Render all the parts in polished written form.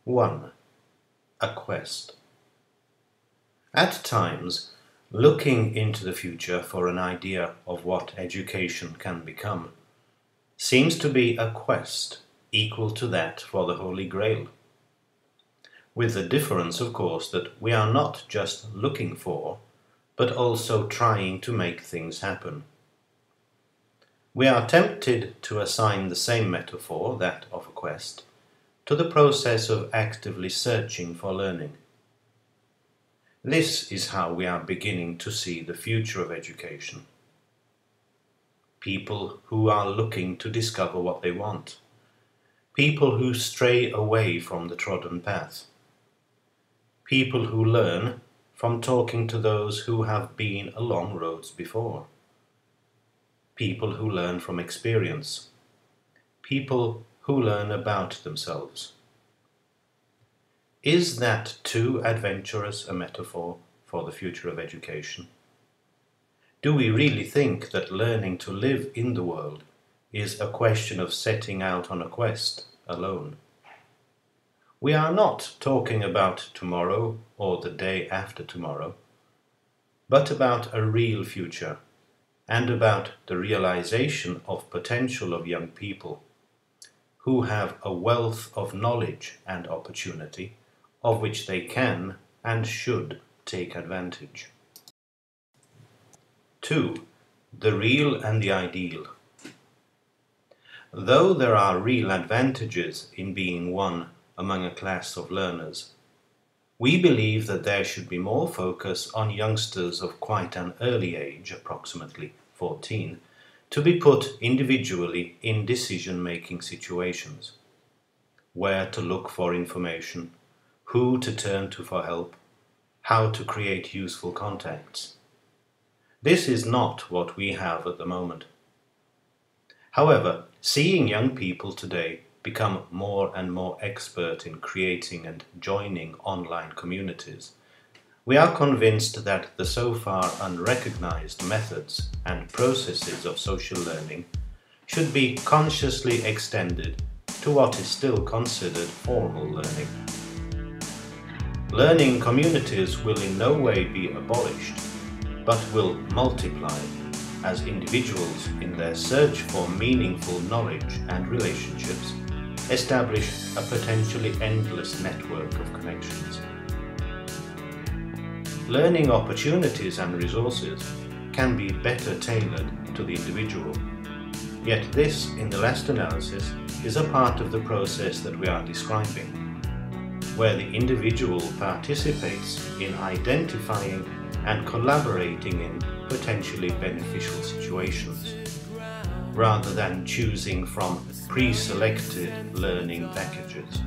1. A quest. At times, looking into the future for an idea of what education can become seems to be a quest equal to that for the Holy Grail. With the difference, of course, that we are not just looking for, but also trying to make things happen. We are tempted to assign the same metaphor, that of a quest, to the process of actively searching for learning. This is how we are beginning to see the future of education. People who are looking to discover what they want. People who stray away from the trodden path. People who learn from talking to those who have been along roads before. People who learn from experience. People who learn about themselves. Is that too adventurous a metaphor for the future of education? Do we really think that learning to live in the world is a question of setting out on a quest alone? We are not talking about tomorrow or the day after tomorrow, but about a real future and about the realization of potential of young people who have a wealth of knowledge and opportunity of which they can and should take advantage. 2. The real and the ideal. Though there are real advantages in being one among a class of learners, we believe that there should be more focus on youngsters of quite an early age, approximately 14, to be put individually in decision-making situations, where to look for information, who to turn to for help, how to create useful contacts. This is not what we have at the moment. However, seeing young people today become more and more expert in creating and joining online communities, we are convinced that the so far unrecognized methods and processes of social learning should be consciously extended to what is still considered formal learning. Learning communities will in no way be abolished, but will multiply as individuals in their search for meaningful knowledge and relationships establish a potentially endless network of connections. Learning opportunities and resources can be better tailored to the individual, yet this, in the last analysis, is a part of the process that we are describing, where the individual participates in identifying and collaborating in potentially beneficial situations, rather than choosing from pre-selected learning packages.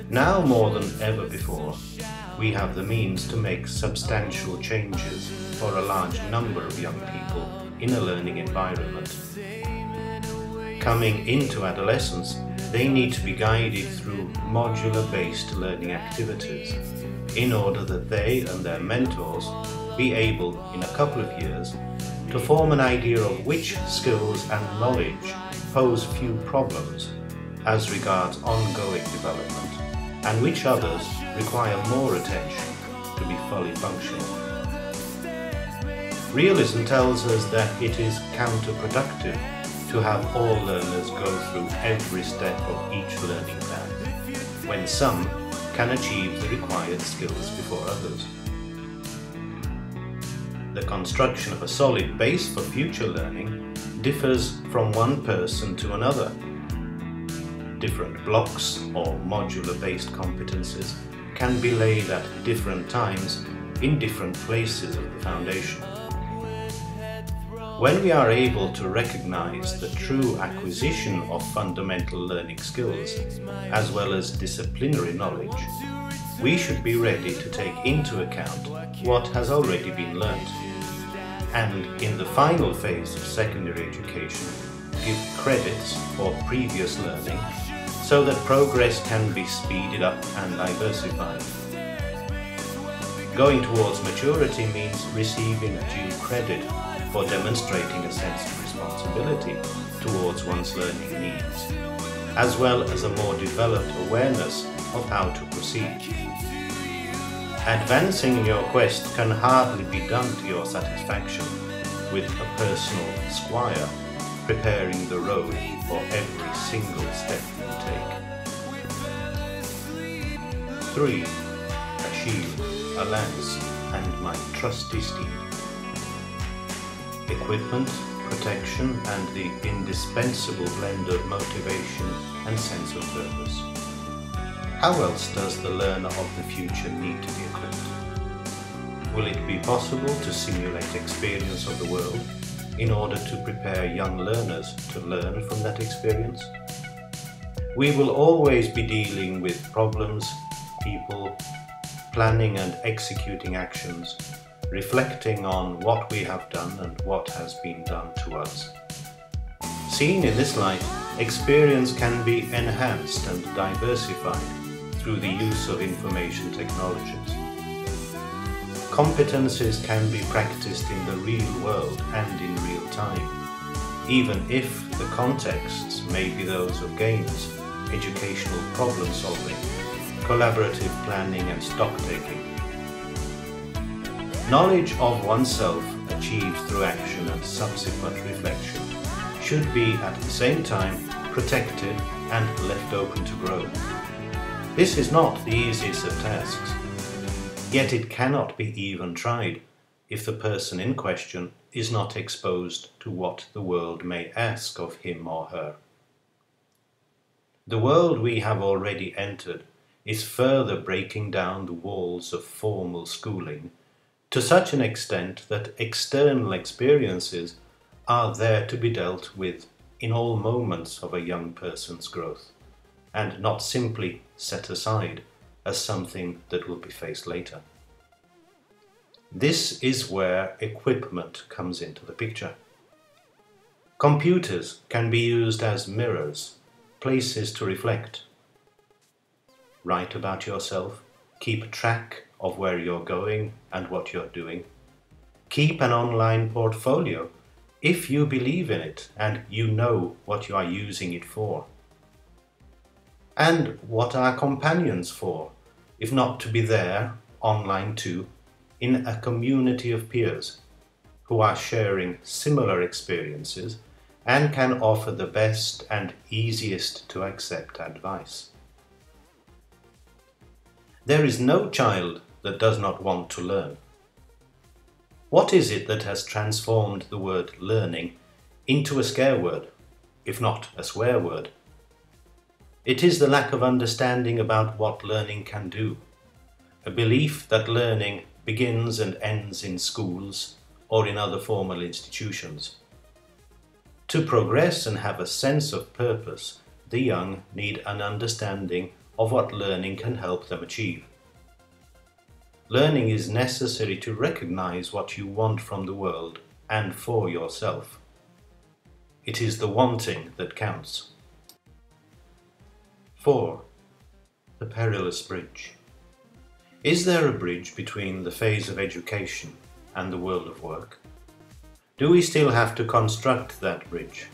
Now more than ever before, we have the means to make substantial changes for a large number of young people in a learning environment. Coming into adolescence, they need to be guided through modular-based learning activities in order that they and their mentors be able, in a couple of years, to form an idea of which skills and knowledge pose few problems as regards ongoing development, and which others require more attention to be fully functional. Realism tells us that it is counterproductive to have all learners go through every step of each learning path, when some can achieve the required skills before others. The construction of a solid base for future learning differs from one person to another. Different blocks or modular-based competencies can be laid at different times in different places of the foundation. When we are able to recognize the true acquisition of fundamental learning skills, as well as disciplinary knowledge, we should be ready to take into account what has already been learnt, and in the final phase of secondary education, give credits for previous learning so that progress can be speeded up and diversified. Going towards maturity means receiving due credit for demonstrating a sense of responsibility towards one's learning needs. as well as a more developed awareness of how to proceed. Advancing in your quest can hardly be done to your satisfaction, with a personal squire preparing the road for every single step you take. 3. A shield, a lance, and my trusty steed. Equipment, protection, and the indispensable blend of motivation and sense of purpose. How else does the learner of the future need to be equipped? Will it be possible to simulate experience of the world in order to prepare young learners to learn from that experience? We will always be dealing with problems, people, planning and executing actions, reflecting on what we have done and what has been done to us. Seen in this light, experience can be enhanced and diversified through the use of information technologies. Competencies can be practiced in the real world and in real time, even if the contexts may be those of games, educational problem solving, collaborative planning and stock-taking. Knowledge of oneself achieved through action and subsequent reflection should be at the same time protected and left open to grow. This is not the easiest of tasks, yet it cannot be even tried if the person in question is not exposed to what the world may ask of him or her. The world we have already entered is further breaking down the walls of formal schooling to such an extent that external experiences are there to be dealt with in all moments of a young person's growth, and not simply set aside as something that will be faced later. This is where equipment comes into the picture. Computers can be used as mirrors, places to reflect. Write about yourself, keep track of where you're going and what you're doing. Keep an online portfolio if you believe in it and you know what you are using it for. And what are companions for, if not to be there, online too, in a community of peers who are sharing similar experiences and can offer the best and easiest to accept advice. There is no child that does not want to learn. What is it that has transformed the word learning into a scare word, if not a swear word? It is the lack of understanding about what learning can do, a belief that learning begins and ends in schools or in other formal institutions. To progress and have a sense of purpose, the young need an understanding of what learning can help them achieve. Learning is necessary to recognize what you want from the world and for yourself. It is the wanting that counts. 4. The perilous bridge. Is there a bridge between the phase of education and the world of work? Do we still have to construct that bridge?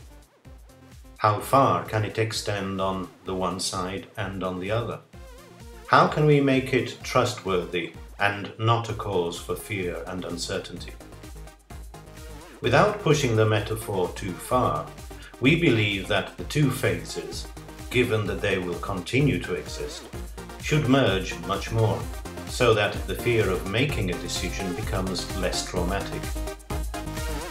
How far can it extend on the one side and on the other? How can we make it trustworthy and not a cause for fear and uncertainty? Without pushing the metaphor too far, we believe that the two phases, given that they will continue to exist, should merge much more, so that the fear of making a decision becomes less traumatic.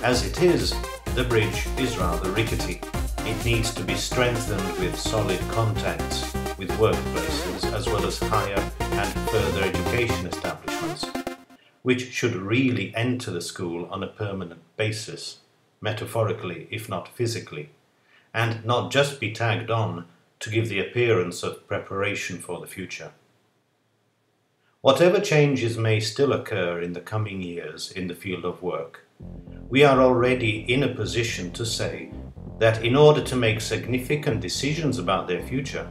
As it is, the bridge is rather rickety. It needs to be strengthened with solid contacts with workplaces as well as higher and further education establishments, which should really enter the school on a permanent basis, metaphorically if not physically, and not just be tagged on to give the appearance of preparation for the future. Whatever changes may still occur in the coming years in the field of work, we are already in a position to say that in order to make significant decisions about their future,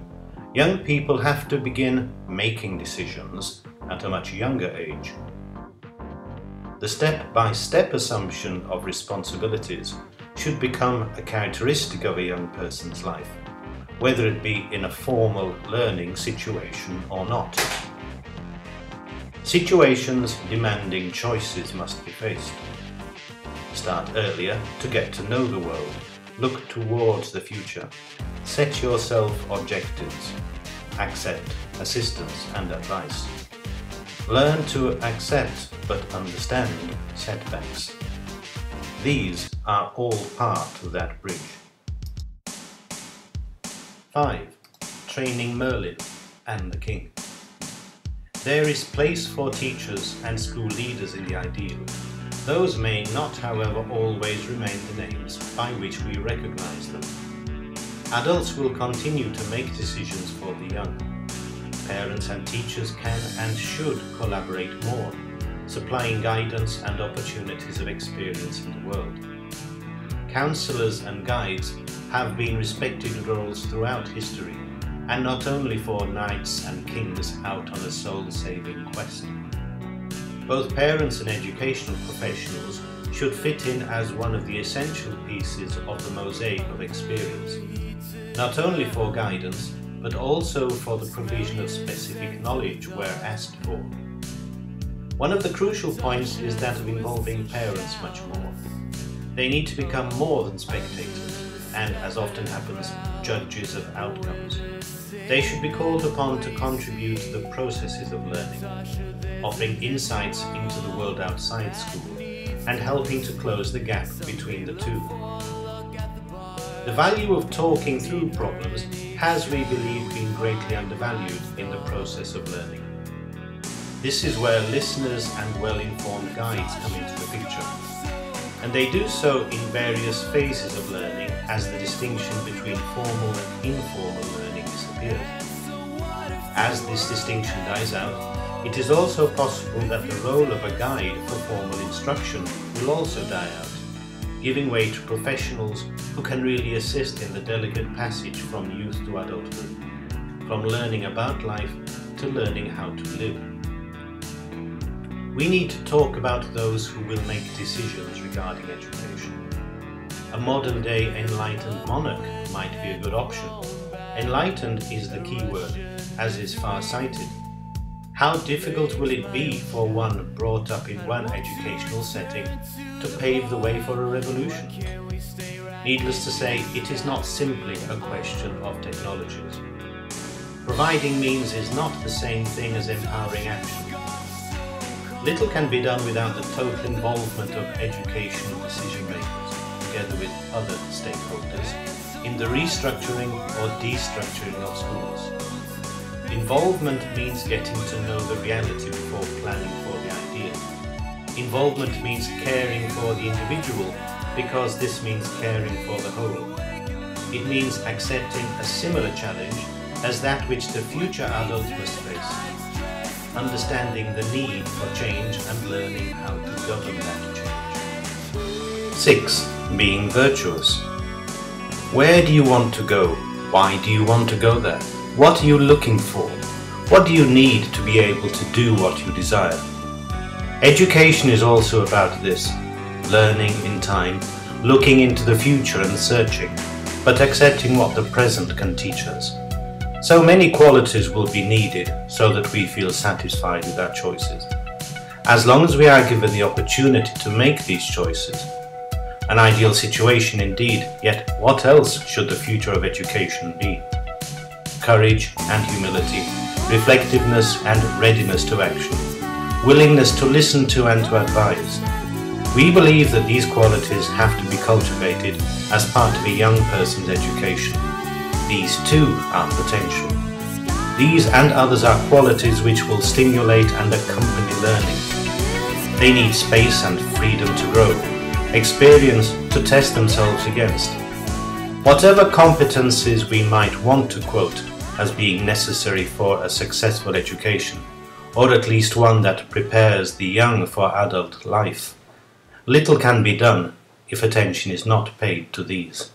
young people have to begin making decisions at a much younger age. The step-by-step assumption of responsibilities should become a characteristic of a young person's life, whether it be in a formal learning situation or not. Situations demanding choices must be faced. Start earlier to get to know the world. Look towards the future. Set yourself objectives. Accept assistance and advice. Learn to accept but understand setbacks. These are all part of that bridge. 5. Training Merlin and the King. There is place for teachers and school leaders in the ideal. Those may not, however, always remain the names by which we recognize them. Adults will continue to make decisions for the young. Parents and teachers can and should collaborate more, supplying guidance and opportunities of experience in the world. Counselors and guides have been respected roles throughout history, and not only for knights and kings out on a soul-saving quest. Both parents and educational professionals should fit in as one of the essential pieces of the mosaic of experience, not only for guidance, but also for the provision of specific knowledge where asked for. One of the crucial points is that of involving parents much more. They need to become more than spectators, and, as often happens, judges of outcomes. They should be called upon to contribute to the processes of learning, offering insights into the world outside school, and helping to close the gap between the two. The value of talking through problems has, we believe, been greatly undervalued in the process of learning. This is where listeners and well-informed guides come into the picture, and they do so in various phases of learning as the distinction between formal and informal learning disappears. As this distinction dies out, it is also possible that the role of a guide for formal instruction will also die out, giving way to professionals who can really assist in the delicate passage from youth to adulthood, from learning about life to learning how to live. We need to talk about those who will make decisions regarding education. A modern-day enlightened monarch might be a good option. Enlightened is the key word, as is far-sighted. How difficult will it be for one brought up in one educational setting to pave the way for a revolution? Needless to say, it is not simply a question of technologies. Providing means is not the same thing as empowering action. Little can be done without the total involvement of educational decision makers, together with other stakeholders, in the restructuring or destructuring of schools. Involvement means getting to know the reality before planning for the ideal. Involvement means caring for the individual, because this means caring for the whole. It means accepting a similar challenge as that which the future adult must face, understanding the need for change and learning how to govern that change. 6. Being virtuous. Where do you want to go? Why do you want to go there? What are you looking for? What do you need to be able to do what you desire? Education is also about this, learning in time, looking into the future and searching, but accepting what the present can teach us. So many qualities will be needed so that we feel satisfied with our choices. As long as we are given the opportunity to make these choices, an ideal situation indeed, yet what else should the future of education be? Courage and humility, reflectiveness and readiness to action, willingness to listen to and to advise. We believe that these qualities have to be cultivated as part of a young person's education. These too are potential. These and others are qualities which will stimulate and accompany learning. They need space and freedom to grow, experience to test themselves against. Whatever competencies we might want to quote as being necessary for a successful education, or at least one that prepares the young for adult life, little can be done if attention is not paid to these.